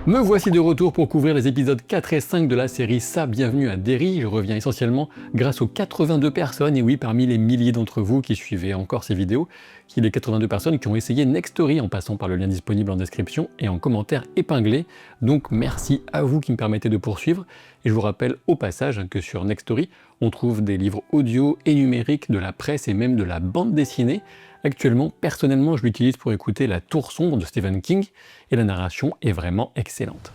Me voici de retour pour couvrir les épisodes 4 et 5 de la série Ça, bienvenue à Derry. Je reviens essentiellement grâce aux 82 personnes, et oui, parmi les milliers d'entre vous qui suivez encore ces vidéos, qui les 82 personnes qui ont essayé Nextory en passant par le lien disponible en description et en commentaire épinglé. Donc merci à vous qui me permettez de poursuivre. Et je vous rappelle au passage que sur Nextory, on trouve des livres audio et numériques, de la presse et même de la bande dessinée. Actuellement, personnellement, je l'utilise pour écouter La Tour sombre de Stephen King, et la narration est vraiment excellente.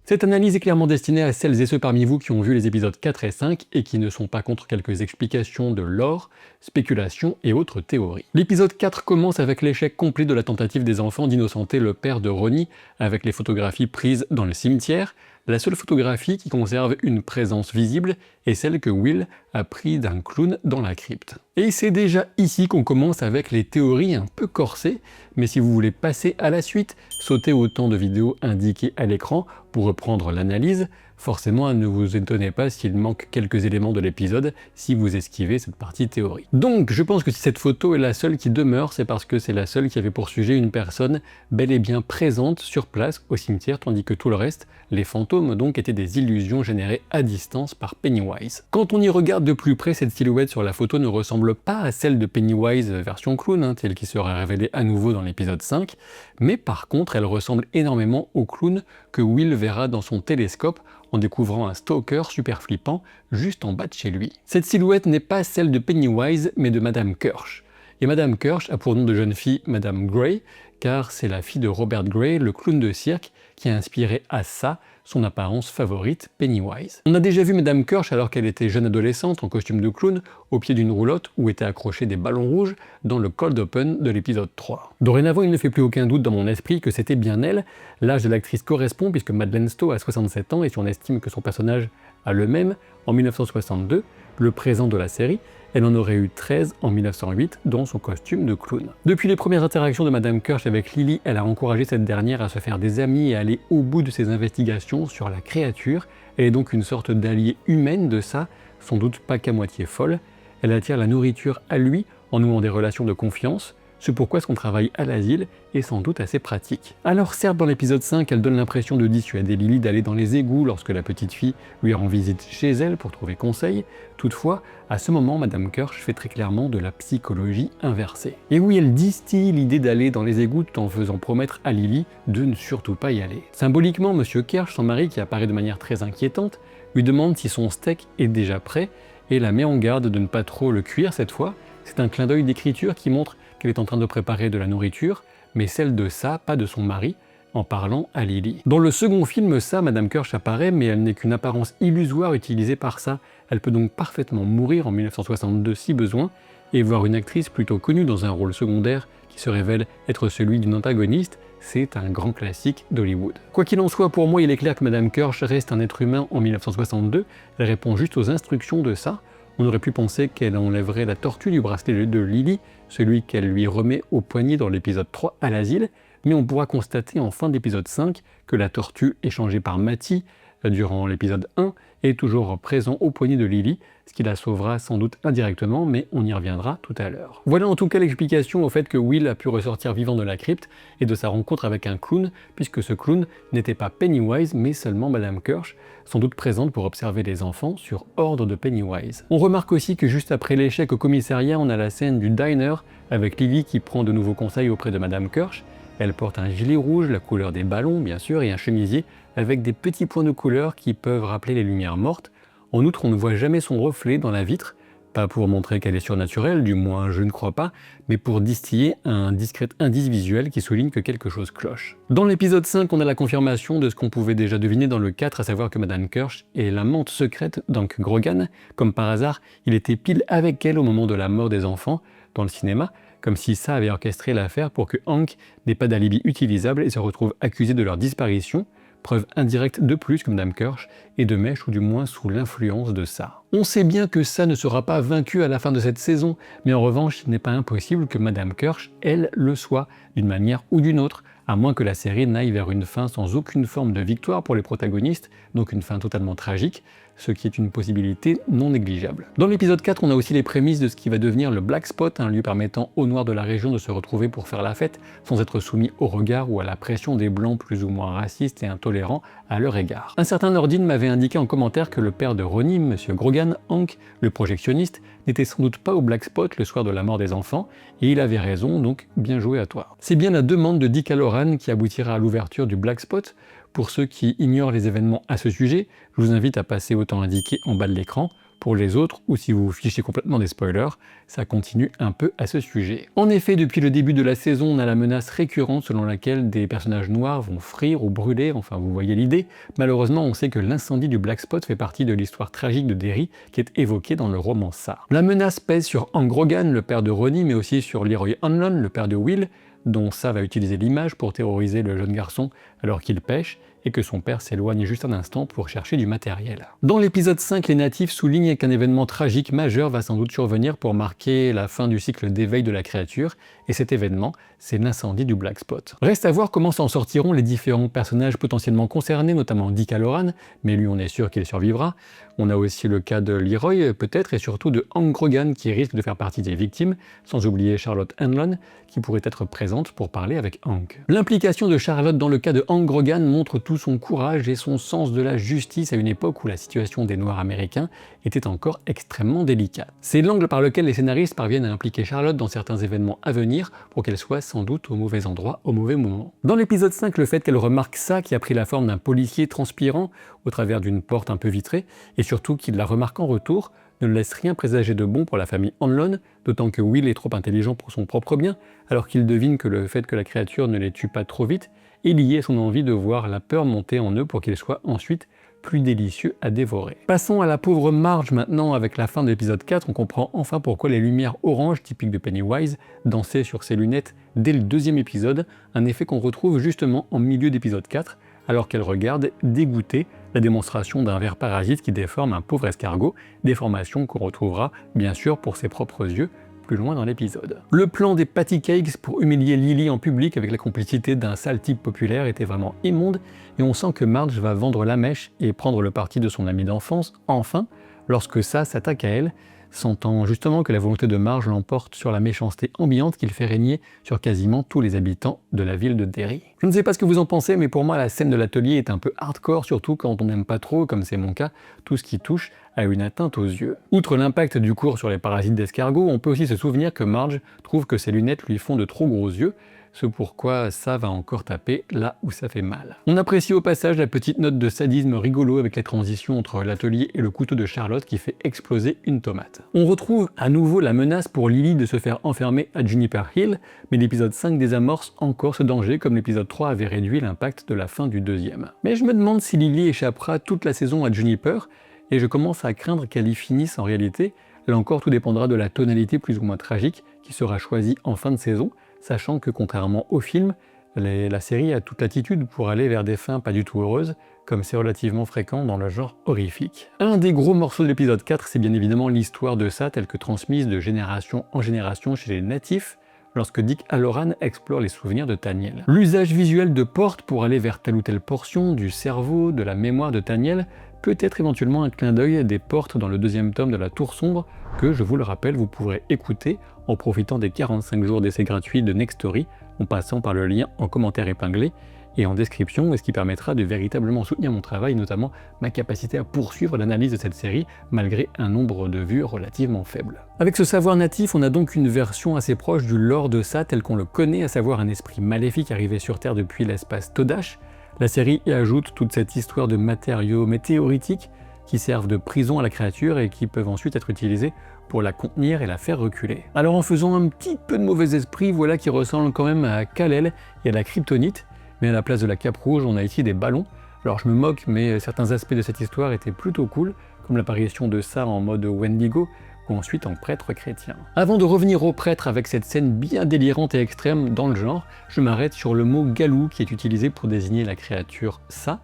Cette analyse est clairement destinée à celles et ceux parmi vous qui ont vu les épisodes 4 et 5 et qui ne sont pas contre quelques explications de lore, spéculations et autres théories. L'épisode 4 commence avec l'échec complet de la tentative des enfants d'innocenter le père de Ronnie avec les photographies prises dans le cimetière. La seule photographie qui conserve une présence visible est celle que Will a prise d'un clown dans la crypte. Et c'est déjà ici qu'on commence avec les théories un peu corsées, mais si vous voulez passer à la suite, sautez au temps de vidéos indiqué à l'écran pour reprendre l'analyse. Forcément, ne vous étonnez pas s'il manque quelques éléments de l'épisode si vous esquivez cette partie théorie. Donc, je pense que si cette photo est la seule qui demeure, c'est parce que c'est la seule qui avait pour sujet une personne bel et bien présente sur place au cimetière, tandis que tout le reste, les fantômes donc, étaient des illusions générées à distance par Pennywise. Quand on y regarde de plus près, cette silhouette sur la photo ne ressemble pas à celle de Pennywise version clown, telle qui sera révélée à nouveau dans l'épisode 5, mais par contre, elle ressemble énormément au clown que Will verra dans son télescope en découvrant un stalker super flippant juste en bas de chez lui. Cette silhouette n'est pas celle de Pennywise, mais de Madame Kirsch. Et Madame Kirsch a pour nom de jeune fille Madame Grey, car c'est la fille de Robert Gray, le clown de cirque, qui a inspiré à ça son apparence favorite, Pennywise. On a déjà vu Madame Kirsch alors qu'elle était jeune adolescente en costume de clown, au pied d'une roulotte où étaient accrochés des ballons rouges dans le cold open de l'épisode 3. Dorénavant, il ne fait plus aucun doute dans mon esprit que c'était bien elle. L'âge de l'actrice correspond puisque Madeleine Stowe a 67 ans et si on estime que son personnage a le même en 1962, le présent de la série, elle en aurait eu 13 en 1908 dans son costume de clown. Depuis les premières interactions de Madame Kirsch avec Lily, elle a encouragé cette dernière à se faire des amis et à aller au bout de ses investigations sur la créature. Elle est donc une sorte d'alliée humaine de ça, sans doute pas qu'à moitié folle. Elle attire la nourriture à lui en nouant des relations de confiance, ce pourquoi son travail à l'asile est sans doute assez pratique. Alors certes, dans l'épisode 5, elle donne l'impression de dissuader Lily d'aller dans les égouts lorsque la petite fille lui rend visite chez elle pour trouver conseil. Toutefois, à ce moment, Madame Kirsch fait très clairement de la psychologie inversée. Et oui, elle distille l'idée d'aller dans les égouts tout en faisant promettre à Lily de ne surtout pas y aller. Symboliquement, Monsieur Kirsch, son mari qui apparaît de manière très inquiétante, lui demande si son steak est déjà prêt et la met en garde de ne pas trop le cuire cette fois. C'est un clin d'œil d'écriture qui montre qu'elle est en train de préparer de la nourriture, mais celle de ça, pas de son mari, en parlant à Lily. Dans le second film, ça, Madame Kirsch apparaît, mais elle n'est qu'une apparence illusoire utilisée par ça. Elle peut donc parfaitement mourir en 1962 si besoin, et voir une actrice plutôt connue dans un rôle secondaire qui se révèle être celui d'une antagoniste, c'est un grand classique d'Hollywood. Quoi qu'il en soit, pour moi, il est clair que Madame Kirsch reste un être humain en 1962, elle répond juste aux instructions de ça. On aurait pu penser qu'elle enlèverait la tortue du bracelet de Lily, celui qu'elle lui remet au poignet dans l'épisode 3 à l'asile, mais on pourra constater en fin d'épisode 5 que la tortue échangée par Matty durant l'épisode 1 est toujours présent au poignet de Lily, ce qui la sauvera sans doute indirectement, mais on y reviendra tout à l'heure. Voilà en tout cas l'explication au fait que Will a pu ressortir vivant de la crypte et de sa rencontre avec un clown, puisque ce clown n'était pas Pennywise, mais seulement Madame Kirsch, sans doute présente pour observer les enfants sur ordre de Pennywise. On remarque aussi que juste après l'échec au commissariat, on a la scène du diner avec Lily qui prend de nouveaux conseils auprès de Madame Kirsch. Elle porte un gilet rouge, la couleur des ballons bien sûr, et un chemisier avec des petits points de couleur qui peuvent rappeler les lumières mortes. En outre, on ne voit jamais son reflet dans la vitre, pas pour montrer qu'elle est surnaturelle, du moins je ne crois pas, mais pour distiller un discret indice visuel qui souligne que quelque chose cloche. Dans l'épisode 5, on a la confirmation de ce qu'on pouvait déjà deviner dans le 4, à savoir que Madame Kirsch est l'amante secrète d'Hank Grogan. Comme par hasard, il était pile avec elle au moment de la mort des enfants dans le cinéma, comme si ça avait orchestré l'affaire pour que Hank n'ait pas d'alibi utilisable et se retrouve accusé de leur disparition. Preuve indirecte de plus que Madame Kirsch est de mèche ou du moins sous l'influence de ça. On sait bien que ça ne sera pas vaincu à la fin de cette saison, mais en revanche, il n'est pas impossible que Madame Kirsch, elle, le soit, d'une manière ou d'une autre, à moins que la série n'aille vers une fin sans aucune forme de victoire pour les protagonistes, donc une fin totalement tragique. ce qui est une possibilité non négligeable. Dans l'épisode 4, on a aussi les prémices de ce qui va devenir le Black Spot, un lieu permettant aux Noirs de la région de se retrouver pour faire la fête, sans être soumis au regard ou à la pression des Blancs plus ou moins racistes et intolérants à leur égard. Un certain Nordine m'avait indiqué en commentaire que le père de Ronnie, M. Grogan, Hank, le projectionniste, n'était sans doute pas au Black Spot le soir de la mort des enfants, et il avait raison, donc bien joué à toi. C'est bien la demande de Dick Hallorann qui aboutira à l'ouverture du Black Spot. Pour ceux qui ignorent les événements à ce sujet, je vous invite à passer au temps indiqué en bas de l'écran. Pour les autres, ou si vous vous fichez complètement des spoilers, ça continue un peu à ce sujet. En effet, depuis le début de la saison, on a la menace récurrente selon laquelle des personnages noirs vont frire ou brûler, enfin vous voyez l'idée. Malheureusement, on sait que l'incendie du Black Spot fait partie de l'histoire tragique de Derry qui est évoquée dans le roman Ça. La menace pèse sur Hank Grogan, le père de Ronnie, mais aussi sur Leroy Hanlon, le père de Will, dont Ça va utiliser l'image pour terroriser le jeune garçon alors qu'il pêche, et que son père s'éloigne juste un instant pour chercher du matériel. Dans l'épisode 5, les natifs soulignent qu'un événement tragique majeur va sans doute survenir pour marquer la fin du cycle d'éveil de la créature, et cet événement, c'est l'incendie du Black Spot. Reste à voir comment s'en sortiront les différents personnages potentiellement concernés, notamment Dick Hallorann, mais lui on est sûr qu'il survivra. On a aussi le cas de Leroy, peut-être, et surtout de Hank Grogan, qui risque de faire partie des victimes, sans oublier Charlotte Hanlon, qui pourrait être présente pour parler avec Hank. L'implication de Charlotte dans le cas de Hank Grogan montre tout son courage et son sens de la justice à une époque où la situation des Noirs américains était encore extrêmement délicate. C'est l'angle par lequel les scénaristes parviennent à impliquer Charlotte dans certains événements à venir pour qu'elle soit sans doute au mauvais endroit au mauvais moment. Dans l'épisode 5, le fait qu'elle remarque ça qui a pris la forme d'un policier transpirant au travers d'une porte un peu vitrée, et surtout qu'il la remarque en retour, ne laisse rien présager de bon pour la famille Hanlon, d'autant que Will est trop intelligent pour son propre bien, alors qu'il devine que le fait que la créature ne les tue pas trop vite est lié à son envie de voir la peur monter en eux pour qu'ils soient ensuite plus délicieux à dévorer. Passons à la pauvre Marge maintenant. Avec la fin de l'épisode 4, on comprend enfin pourquoi les lumières oranges typiques de Pennywise dansaient sur ses lunettes dès le deuxième épisode, un effet qu'on retrouve justement en milieu d'épisode 4, alors qu'elle regarde, dégoûtée, la démonstration d'un ver parasite qui déforme un pauvre escargot, déformation qu'on retrouvera bien sûr pour ses propres yeux plus loin dans l'épisode. Le plan des patty cakes pour humilier Lily en public avec la complicité d'un sale type populaire était vraiment immonde, et on sent que Marge va vendre la mèche et prendre le parti de son ami d'enfance, enfin, lorsque ça s'attaque à elle, sentant justement que la volonté de Marge l'emporte sur la méchanceté ambiante qu'il fait régner sur quasiment tous les habitants de la ville de Derry. Je ne sais pas ce que vous en pensez, mais pour moi la scène de l'atelier est un peu hardcore, surtout quand on n'aime pas trop, comme c'est mon cas, tout ce qui touche à une atteinte aux yeux. Outre l'impact du cours sur les parasites d'escargot, on peut aussi se souvenir que Marge trouve que ses lunettes lui font de trop gros yeux, ce pourquoi ça va encore taper là où ça fait mal. On apprécie au passage la petite note de sadisme rigolo avec les transitions entre l'atelier et le couteau de Charlotte qui fait exploser une tomate. On retrouve à nouveau la menace pour Lily de se faire enfermer à Juniper Hill, mais l'épisode 5 désamorce encore ce danger comme l'épisode 3 avait réduit l'impact de la fin du deuxième. Mais je me demande si Lily échappera toute la saison à Juniper, et je commence à craindre qu'elle y finisse en réalité. Là encore, tout dépendra de la tonalité plus ou moins tragique qui sera choisie en fin de saison, sachant que contrairement au film, la série a toute l'attitude pour aller vers des fins pas du tout heureuses, comme c'est relativement fréquent dans le genre horrifique. Un des gros morceaux de l'épisode 4, c'est bien évidemment l'histoire de ça, telle que transmise de génération en génération chez les natifs, lorsque Dick Hallorann explore les souvenirs de Thaniel. L'usage visuel de portes pour aller vers telle ou telle portion du cerveau, de la mémoire de Thaniel, peut être éventuellement un clin d'œil des portes dans le deuxième tome de la Tour Sombre, que, je vous le rappelle, vous pourrez écouter en profitant des 45 jours d'essai gratuit de Nextory, en passant par le lien en commentaire épinglé et en description, et ce qui permettra de véritablement soutenir mon travail, notamment ma capacité à poursuivre l'analyse de cette série, malgré un nombre de vues relativement faible. Avec ce savoir natif, on a donc une version assez proche du lore de ça tel qu'on le connaît, à savoir un esprit maléfique arrivé sur Terre depuis l'espace Todash. La série y ajoute toute cette histoire de matériaux météoritiques qui servent de prison à la créature et qui peuvent ensuite être utilisés pour la contenir et la faire reculer. Alors en faisant un petit peu de mauvais esprit, voilà qui ressemble quand même à Kal-El et à la kryptonite, mais à la place de la cape rouge, on a ici des ballons. Alors je me moque, mais certains aspects de cette histoire étaient plutôt cool, comme l'apparition de ça en mode Wendigo, ou ensuite en prêtre chrétien. Avant de revenir au prêtre avec cette scène bien délirante et extrême dans le genre, je m'arrête sur le mot galou qui est utilisé pour désigner la créature ça.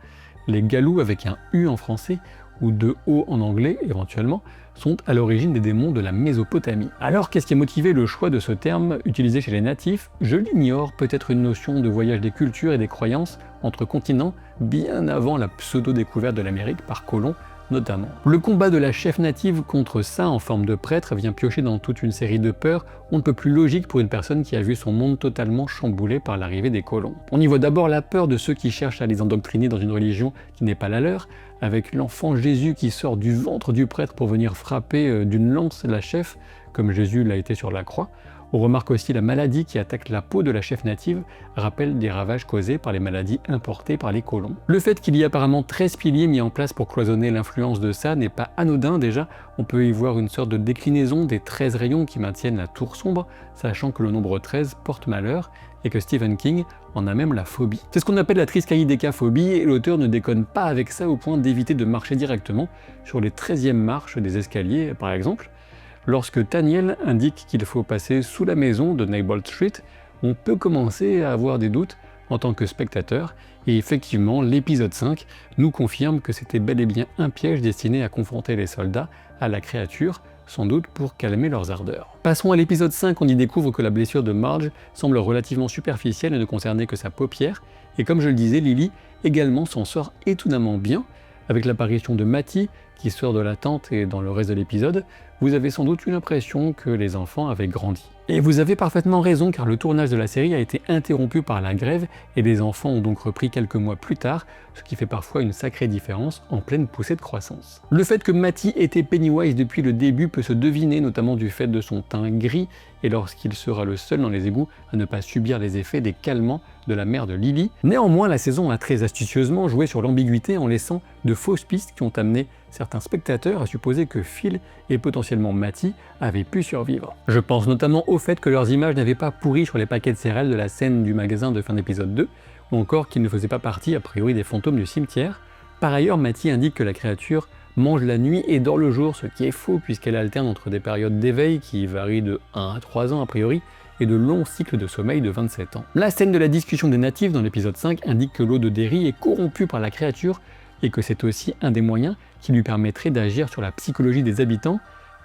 Les galous avec un U en français, ou deux O en anglais éventuellement, sont à l'origine des démons de la Mésopotamie. Alors qu'est-ce qui a motivé le choix de ce terme utilisé chez les natifs? Je l'ignore, peut-être une notion de voyage des cultures et des croyances entre continents bien avant la pseudo-découverte de l'Amérique par Colomb notamment. Le combat de la chef native contre ça en forme de prêtre vient piocher dans toute une série de peurs on ne peut plus logique pour une personne qui a vu son monde totalement chamboulé par l'arrivée des colons. On y voit d'abord la peur de ceux qui cherchent à les endoctriner dans une religion qui n'est pas la leur, avec l'enfant Jésus qui sort du ventre du prêtre pour venir frapper d'une lance la chef, comme Jésus l'a été sur la croix. On remarque aussi la maladie qui attaque la peau de la chef native, rappel des ravages causés par les maladies importées par les colons. Le fait qu'il y ait apparemment 13 piliers mis en place pour cloisonner l'influence de ça n'est pas anodin déjà, on peut y voir une sorte de déclinaison des 13 rayons qui maintiennent la tour sombre, sachant que le nombre 13 porte malheur, et que Stephen King en a même la phobie. C'est ce qu'on appelle la triskaïdécaphobie, et l'auteur ne déconne pas avec ça au point d'éviter de marcher directement sur les 13e marches des escaliers par exemple. Lorsque Daniel indique qu'il faut passer sous la maison de Neighbold Street, on peut commencer à avoir des doutes en tant que spectateur, et effectivement l'épisode 5 nous confirme que c'était bel et bien un piège destiné à confronter les soldats à la créature, sans doute pour calmer leurs ardeurs. Passons à l'épisode 5, on y découvre que la blessure de Marge semble relativement superficielle et ne concernait que sa paupière, et comme je le disais, Lily également s'en sort étonnamment bien, avec l'apparition de Matty qui sort de la tente et dans le reste de l'épisode, vous avez sans doute eu l'impression que les enfants avaient grandi. Et vous avez parfaitement raison car le tournage de la série a été interrompu par la grève et les enfants ont donc repris quelques mois plus tard, ce qui fait parfois une sacrée différence en pleine poussée de croissance. Le fait que Matty était Pennywise depuis le début peut se deviner notamment du fait de son teint gris et lorsqu'il sera le seul dans les égouts à ne pas subir les effets des calmants de la mère de Lily. Néanmoins, la saison a très astucieusement joué sur l'ambiguïté en laissant de fausses pistes qui ont amené certains spectateurs à supposer que Phil et potentiellement Matty avaient pu survivre. Je pense notamment au fait que leurs images n'avaient pas pourri sur les paquets de céréales de la scène du magasin de fin d'épisode 2, ou encore qu'ils ne faisaient pas partie a priori des fantômes du cimetière. Par ailleurs, Matty indique que la créature mange la nuit et dort le jour, ce qui est faux puisqu'elle alterne entre des périodes d'éveil qui varient de 1 à 3 ans a priori, et de longs cycles de sommeil de 27 ans. La scène de la discussion des natifs dans l'épisode 5 indique que l'eau de Derry est corrompue par la créature et que c'est aussi un des moyens qui lui permettrait d'agir sur la psychologie des habitants.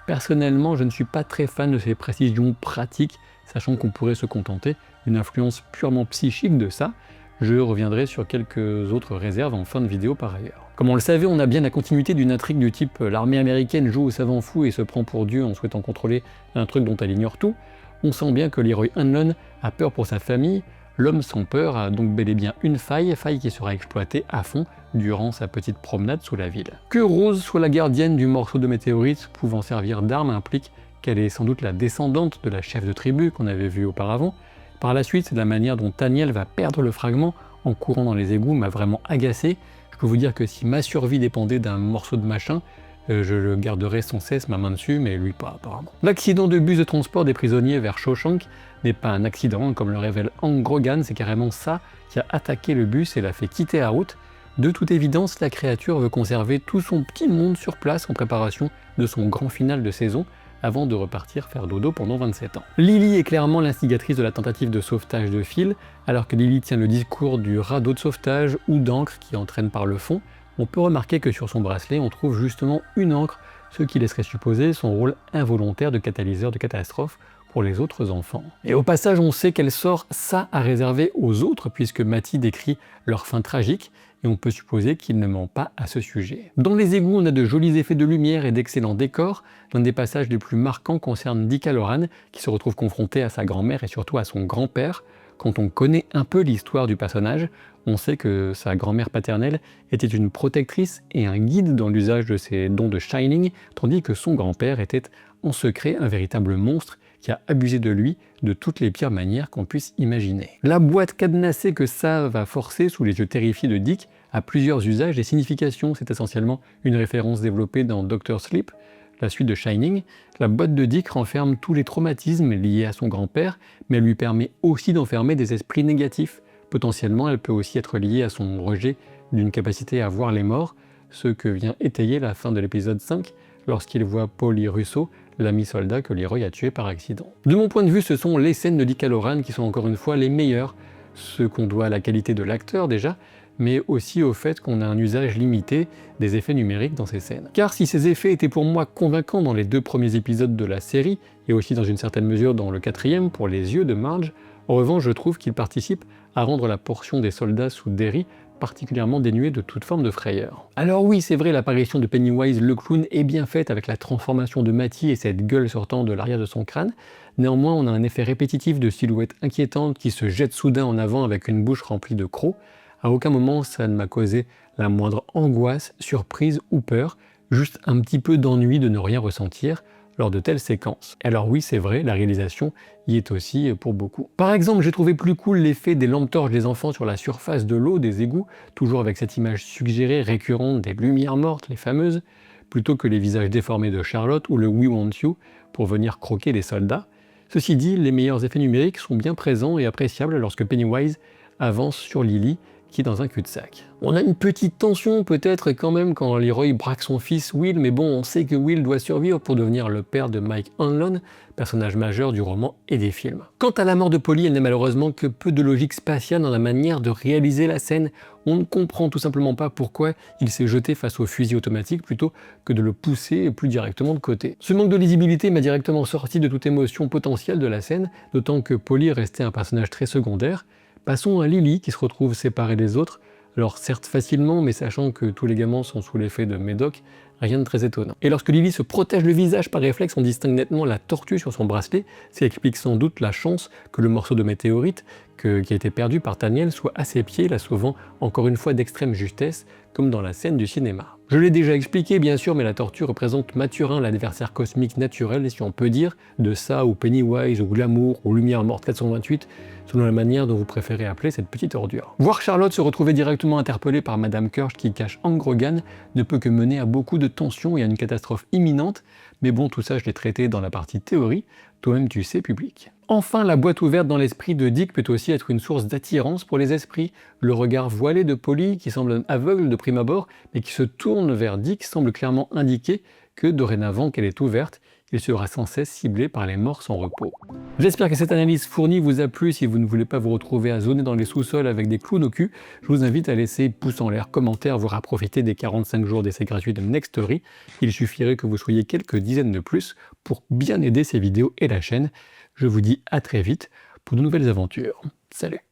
Personnellement, je ne suis pas très fan de ces précisions pratiques, sachant qu'on pourrait se contenter d'une influence purement psychique de ça. Je reviendrai sur quelques autres réserves en fin de vidéo par ailleurs. Comme on le savait, on a bien la continuité d'une intrigue du type l'armée américaine joue au savant fou et se prend pour Dieu en souhaitant contrôler un truc dont elle ignore tout. On sent bien que Leroy Hanlon a peur pour sa famille, l'homme sans peur a donc bel et bien une faille qui sera exploitée à fond durant sa petite promenade sous la ville. Que Rose soit la gardienne du morceau de météorite pouvant servir d'arme implique qu'elle est sans doute la descendante de la chef de tribu qu'on avait vue auparavant. Par la suite, c'est la manière dont Daniel va perdre le fragment en courant dans les égouts m'a vraiment agacé. Je peux vous dire que si ma survie dépendait d'un morceau de machin, je le garderais sans cesse ma main dessus, mais lui pas apparemment. L'accident de bus de transport des prisonniers vers Shawshank n'est pas un accident, comme le révèle Hank Grogan, c'est carrément ça qui a attaqué le bus et l'a fait quitter la route. De toute évidence, la créature veut conserver tout son petit monde sur place en préparation de son grand final de saison, avant de repartir faire dodo pendant 27 ans. Lily est clairement l'instigatrice de la tentative de sauvetage de Phil, alors que Lily tient le discours du radeau de sauvetage ou d'encre qui entraîne par le fond. On peut remarquer que sur son bracelet, on trouve justement une encre, ce qui laisserait supposer son rôle involontaire de catalyseur de catastrophe pour les autres enfants. Et au passage, on sait qu'elle sort ça à réserver aux autres, puisque Matty décrit leur fin tragique, et on peut supposer qu'il ne ment pas à ce sujet. Dans les égouts, on a de jolis effets de lumière et d'excellents décors. L'un des passages les plus marquants concerne Dick Halloran, qui se retrouve confronté à sa grand-mère et surtout à son grand-père. Quand on connaît un peu l'histoire du personnage, on sait que sa grand-mère paternelle était une protectrice et un guide dans l'usage de ses dons de Shining, tandis que son grand-père était en secret un véritable monstre qui a abusé de lui de toutes les pires manières qu'on puisse imaginer. La boîte cadenassée que ça va forcer sous les yeux terrifiés de Dick a plusieurs usages et significations. C'est essentiellement une référence développée dans Dr. Sleep, la suite de Shining. La boîte de Dick renferme tous les traumatismes liés à son grand-père, mais elle lui permet aussi d'enfermer des esprits négatifs. Potentiellement, elle peut aussi être liée à son rejet d'une capacité à voir les morts, ce que vient étayer la fin de l'épisode 5, lorsqu'il voit Paulie Russo, l'ami soldat que Leroy a tué par accident. De mon point de vue, ce sont les scènes de Dick Halloran qui sont encore une fois les meilleures, ce qu'on doit à la qualité de l'acteur déjà, mais aussi au fait qu'on a un usage limité des effets numériques dans ces scènes. Car si ces effets étaient pour moi convaincants dans les 2 premiers épisodes de la série, et aussi dans une certaine mesure dans le 4e pour les yeux de Marge, en revanche je trouve qu'ils participent à rendre la portion des soldats sous Derry particulièrement dénué de toute forme de frayeur. Alors oui, c'est vrai, l'apparition de Pennywise le clown est bien faite avec la transformation de Matty et cette gueule sortant de l'arrière de son crâne. Néanmoins, on a un effet répétitif de silhouette inquiétante qui se jette soudain en avant avec une bouche remplie de crocs. À aucun moment ça ne m'a causé la moindre angoisse, surprise ou peur, juste un petit peu d'ennui de ne rien ressentir lors de telles séquences. Et alors oui, c'est vrai, la réalisation y est aussi pour beaucoup. Par exemple, j'ai trouvé plus cool l'effet des lampes torches des enfants sur la surface de l'eau des égouts, toujours avec cette image suggérée, récurrente des lumières mortes, les fameuses, plutôt que les visages déformés de Charlotte ou le We Want You pour venir croquer les soldats. Ceci dit, les meilleurs effets numériques sont bien présents et appréciables lorsque Pennywise avance sur Lily, qui est dans un cul-de-sac. On a une petite tension peut-être quand même quand Leroy braque son fils Will, mais bon, on sait que Will doit survivre pour devenir le père de Mike Hanlon, personnage majeur du roman et des films. Quant à la mort de Polly, elle n'est malheureusement que peu de logique spatiale dans la manière de réaliser la scène. On ne comprend tout simplement pas pourquoi il s'est jeté face au fusil automatique plutôt que de le pousser plus directement de côté. Ce manque de lisibilité m'a directement sorti de toute émotion potentielle de la scène, d'autant que Polly restait un personnage très secondaire. Passons à Lily qui se retrouve séparée des autres, alors certes facilement, mais sachant que tous les gamins sont sous l'effet de médoc, rien de très étonnant. Et lorsque Lily se protège le visage par réflexe, on distingue nettement la tortue sur son bracelet, ce qui explique sans doute la chance que le morceau de météorite qui a été perdu par Daniel soit à ses pieds, la sauvant encore une fois d'extrême justesse, comme dans la scène du cinéma. Je l'ai déjà expliqué bien sûr, mais la tortue représente Mathurin, l'adversaire cosmique naturel, et si on peut dire, de ça ou Pennywise, ou Glamour, ou Lumière Morte 428, selon la manière dont vous préférez appeler cette petite ordure. Voir Charlotte se retrouver directement interpellée par Madame Kirsch qui cache Hank Grogan ne peut que mener à beaucoup de tensions et à une catastrophe imminente, mais bon, tout ça je l'ai traité dans la partie théorie, toi-même tu sais, public. Enfin, la boîte ouverte dans l'esprit de Dick peut aussi être une source d'attirance pour les esprits. Le regard voilé de Polly, qui semble aveugle de prime abord, mais qui se tourne vers Dick, semble clairement indiquer que dorénavant qu'elle est ouverte, il sera sans cesse ciblé par les morts sans repos. J'espère que cette analyse fournie vous a plu. Si vous ne voulez pas vous retrouver à zoner dans les sous-sols avec des clowns au cul, je vous invite à laisser pouce en l'air, commentaire, voire à profiter des 45 jours d'essai gratuit de Nextory. Il suffirait que vous soyez quelques dizaines de plus pour bien aider ces vidéos et la chaîne. Je vous dis à très vite pour de nouvelles aventures. Salut!